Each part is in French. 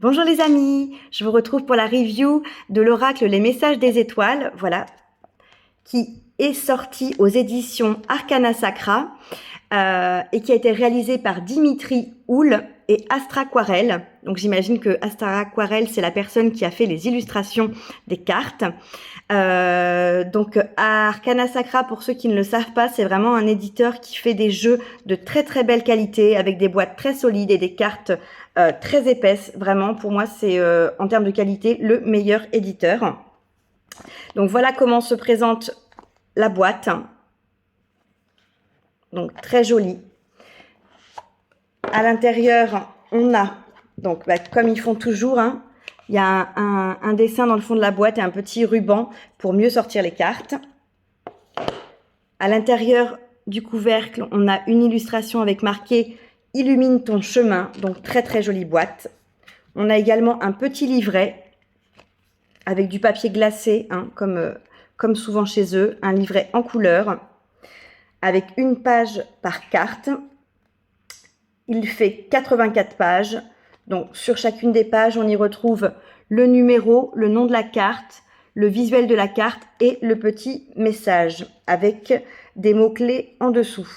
Bonjour les amis, je vous retrouve pour la review de l'oracle Les Messages des Étoiles, voilà, qui est sorti aux éditions Arcana Sacra et qui a été réalisé par Dimitri Houle et Astra Aquarelle. Donc j'imagine que Astra Aquarelle, c'est la personne qui a fait les illustrations des cartes. Donc Arcana Sacra, pour ceux qui ne le savent pas, c'est vraiment un éditeur qui fait des jeux de très très belle qualité avec des boîtes très solides et des cartes très épaisses. Vraiment, pour moi, c'est en termes de qualité le meilleur éditeur. Donc voilà comment se présente la boîte. Donc très jolie. À l'intérieur, on a, donc comme ils font toujours, hein, il y a un dessin dans le fond de la boîte et un petit ruban pour mieux sortir les cartes. À l'intérieur du couvercle, on a une illustration avec marqué « Illumine ton chemin », donc très très jolie boîte. On a également un petit livret avec du papier glacé, hein, comme souvent chez eux, un livret en couleur, avec une page par carte. Il fait 84 pages, donc sur chacune des pages, on y retrouve le numéro, le nom de la carte, le visuel de la carte et le petit message avec des mots-clés en dessous.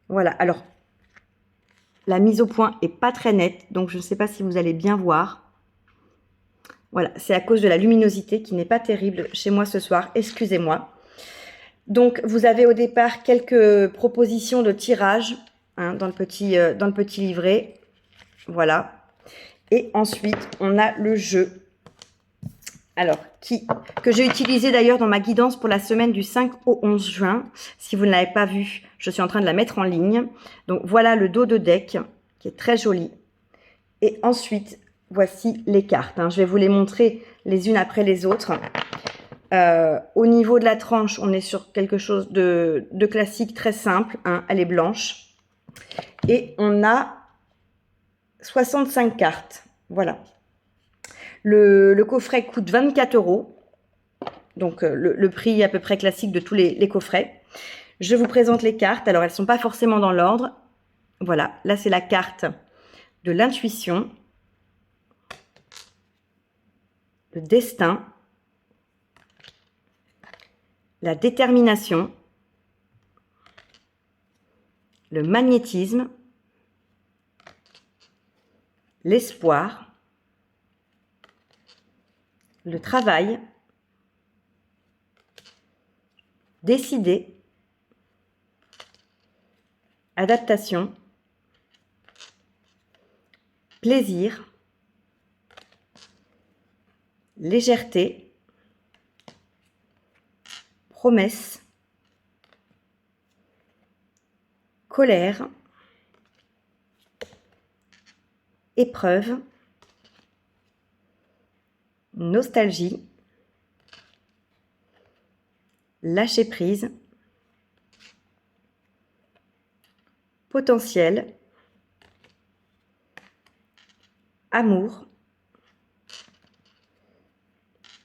Voilà, alors la mise au point est pas très nette, donc je ne sais pas si vous allez bien voir. Voilà, c'est à cause de la luminosité qui n'est pas terrible chez moi ce soir, excusez-moi. Donc vous avez au départ quelques propositions de tirage hein, dans le petit livret. Voilà. Et ensuite, on a le jeu. Alors, que j'ai utilisé d'ailleurs dans ma guidance pour la semaine du 5 au 11 juin. Si vous ne l'avez pas vu, je suis en train de la mettre en ligne. Donc voilà le dos de deck qui est très joli. Et ensuite, voici les cartes. Je vais vous les montrer les unes après les autres. Au niveau de la tranche, on est sur quelque chose de classique, très simple. Elle est blanche. Et on a 65 cartes. Voilà. Le coffret coûte 24 €. Donc le prix à peu près classique de tous les coffrets. Je vous présente les cartes. Alors elles ne sont pas forcément dans l'ordre. Voilà, là c'est la carte de l'intuition, le destin, la détermination, le magnétisme, l'espoir, le travail, décider, adaptation, plaisir, légèreté, promesse, colère, épreuve, nostalgie, lâcher prise, potentiel, amour,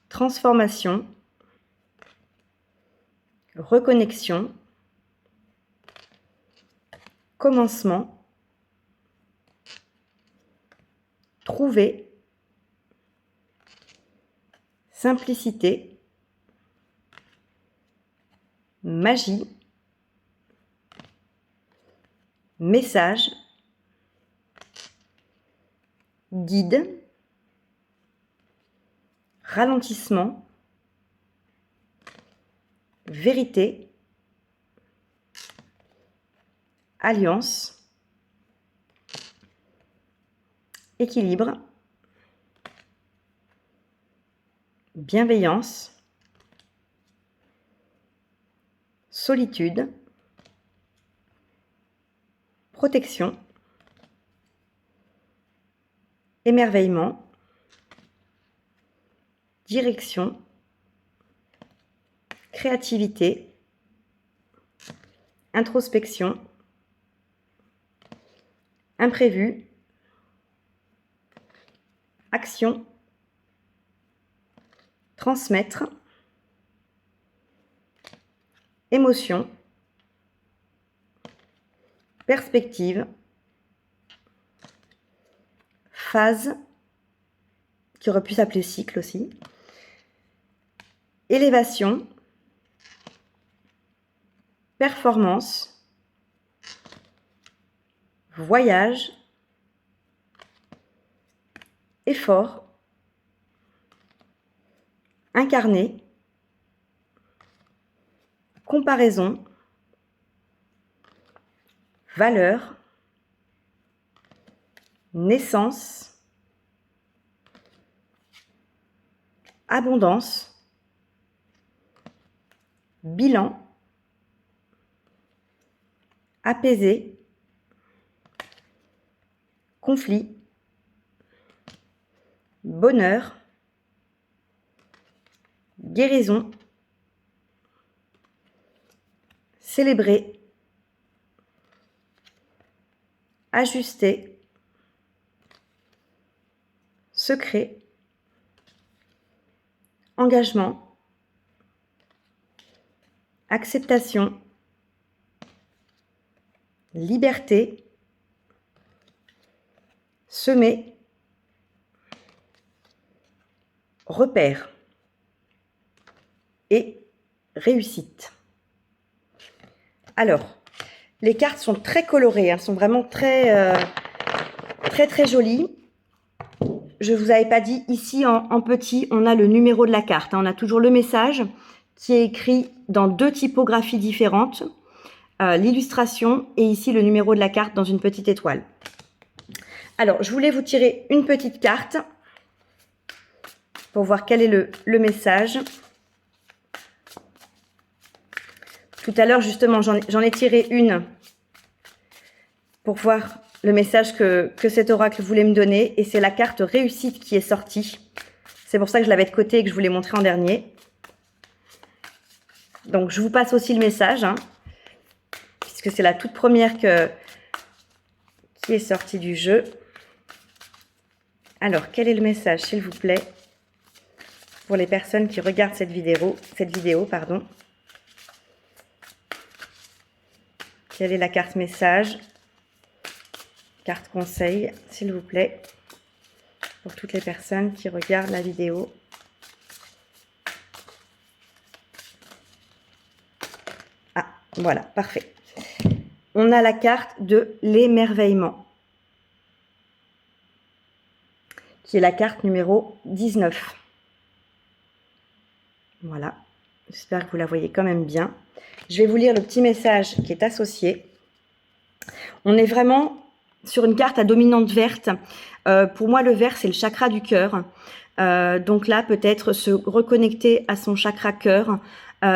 transformation, reconnexion, commencement, trouver, simplicité, magie, message, guide, ralentissement, vérité, alliance, équilibre, bienveillance, solitude, protection, émerveillement, direction, créativité, introspection, imprévu, action, transmettre, émotion, perspective, phase, qui aurait pu s'appeler cycle aussi. Élévation, performance, voyage, effort, incarné, comparaison, valeur, naissance, abondance, bilan, apaisé, conflit, bonheur, guérison, célébrer, ajuster, secret, engagement, acceptation, liberté, semer, repère et réussite. Alors, les cartes sont très colorées, elles sont vraiment très jolies. Je ne vous avais pas dit, ici en petit, on a le numéro de la carte. On a toujours le message qui est écrit dans 2 typographies différentes, l'illustration et ici le numéro de la carte dans une petite étoile. Alors, je voulais vous tirer une petite carte pour voir quel est le message. Tout à l'heure, justement, j'en ai tiré une pour voir le message que cet oracle voulait me donner. Et c'est la carte réussite qui est sortie. C'est pour ça que je l'avais de côté et que je vous l'ai montré en dernier. Donc, je vous passe aussi le message, hein, puisque c'est la toute première qui est sortie du jeu. Alors, quel est le message, s'il vous plaît, pour les personnes qui regardent cette vidéo, pardon. Quelle est la carte message? Carte conseil, s'il vous plaît, pour toutes les personnes qui regardent la vidéo. Ah, voilà, parfait. On a la carte de l'émerveillement, qui est la carte numéro 19. Voilà, j'espère que vous la voyez quand même bien. Je vais vous lire le petit message qui est associé. On est vraiment sur une carte à dominante verte. Pour moi, le vert, c'est le chakra du cœur. Donc là, peut-être se reconnecter à son chakra cœur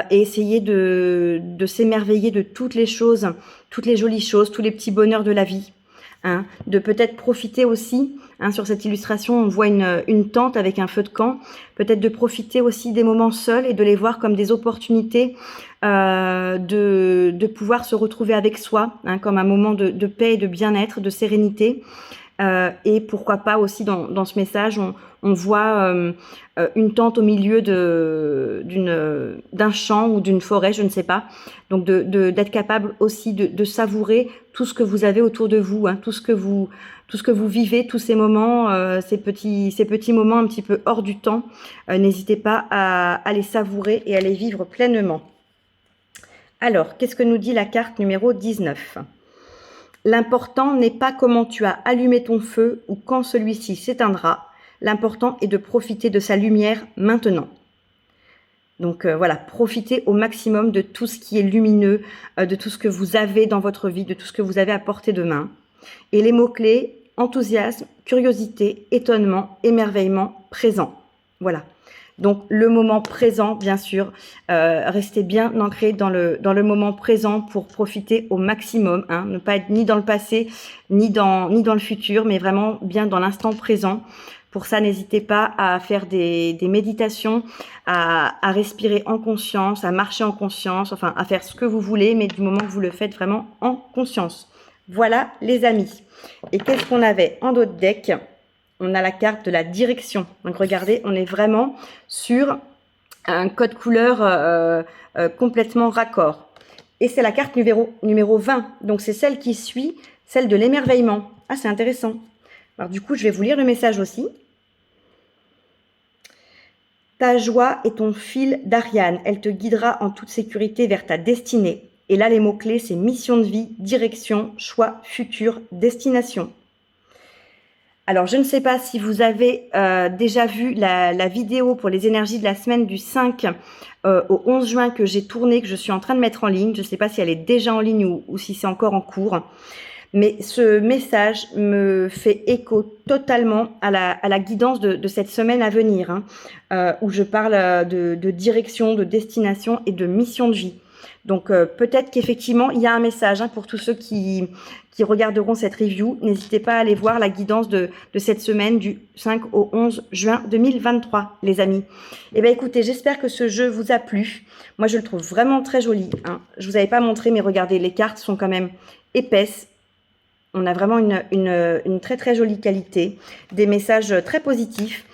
et essayer de s'émerveiller de toutes les choses, toutes les jolies choses, tous les petits bonheurs de la vie. Hein, de peut-être profiter aussi, hein, sur cette illustration, on voit une tente avec un feu de camp, peut-être de profiter aussi des moments seuls et de les voir comme des opportunités de pouvoir se retrouver avec soi, hein, comme un moment de paix, de bien-être, de sérénité. Et pourquoi pas aussi dans ce message, on voit une tente au milieu d'un champ ou d'une forêt, je ne sais pas. Donc d'être capable aussi de savourer tout ce que vous avez autour de vous, hein, tout ce que vous vivez, tous ces moments, ces petits moments un petit peu hors du temps. N'hésitez pas à les savourer et à les vivre pleinement. Alors, qu'est-ce que nous dit la carte numéro 19 ? L'important n'est pas comment tu as allumé ton feu ou quand celui-ci s'éteindra. L'important est de profiter de sa lumière maintenant. Donc voilà, profitez au maximum de tout ce qui est lumineux, de tout ce que vous avez dans votre vie, de tout ce que vous avez à portée de main. Et les mots-clés, enthousiasme, curiosité, étonnement, émerveillement, présent. Voilà. Donc le moment présent, bien sûr, restez bien ancré dans le moment présent pour profiter au maximum, hein, ne pas être ni dans le passé, ni dans le futur, mais vraiment bien dans l'instant présent. Pour ça, n'hésitez pas à faire des méditations, à respirer en conscience, à marcher en conscience, enfin à faire ce que vous voulez, mais du moment que vous le faites vraiment en conscience. Voilà les amis. Et qu'est-ce qu'on avait en d'autres decks ? On a la carte de la direction. Donc regardez, on est vraiment sur un code couleur complètement raccord. Et c'est la carte numéro 20. Donc c'est celle qui suit, celle de l'émerveillement. Ah, c'est intéressant. Alors du coup, je vais vous lire le message aussi. Ta joie est ton fil d'Ariane. Elle te guidera en toute sécurité vers ta destinée. Et là, les mots-clés, c'est mission de vie, direction, choix, futur, destination. Alors, je ne sais pas si vous avez déjà vu la vidéo pour les énergies de la semaine du 5 au 11 juin que j'ai tournée, que je suis en train de mettre en ligne. Je ne sais pas si elle est déjà en ligne ou si c'est encore en cours. Mais ce message me fait écho totalement à la guidance de cette semaine à venir, hein, où je parle de direction, de destination et de mission de vie. Donc peut-être qu'effectivement, il y a un message pour tous ceux qui regarderont cette review. N'hésitez pas à aller voir la guidance de cette semaine du 5 au 11 juin 2023, les amis. Eh bien écoutez, j'espère que ce jeu vous a plu. Moi, je le trouve vraiment très joli. Je ne vous avais pas montré, mais regardez, les cartes sont quand même épaisses. On a vraiment une très très jolie qualité, des messages très positifs.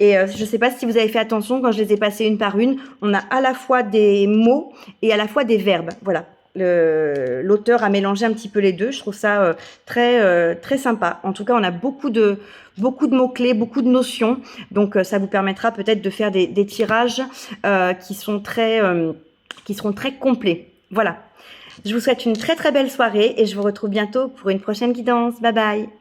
Et je ne sais pas si vous avez fait attention, quand je les ai passés une par une, on a à la fois des mots et à la fois des verbes. Voilà, l'auteur a mélangé un petit peu les deux. Je trouve ça très sympa. En tout cas, on a beaucoup de mots-clés, beaucoup de notions. Donc, ça vous permettra peut-être de faire des tirages qui seront très complets. Voilà. Je vous souhaite une très très belle soirée et je vous retrouve bientôt pour une prochaine guidance. Bye bye!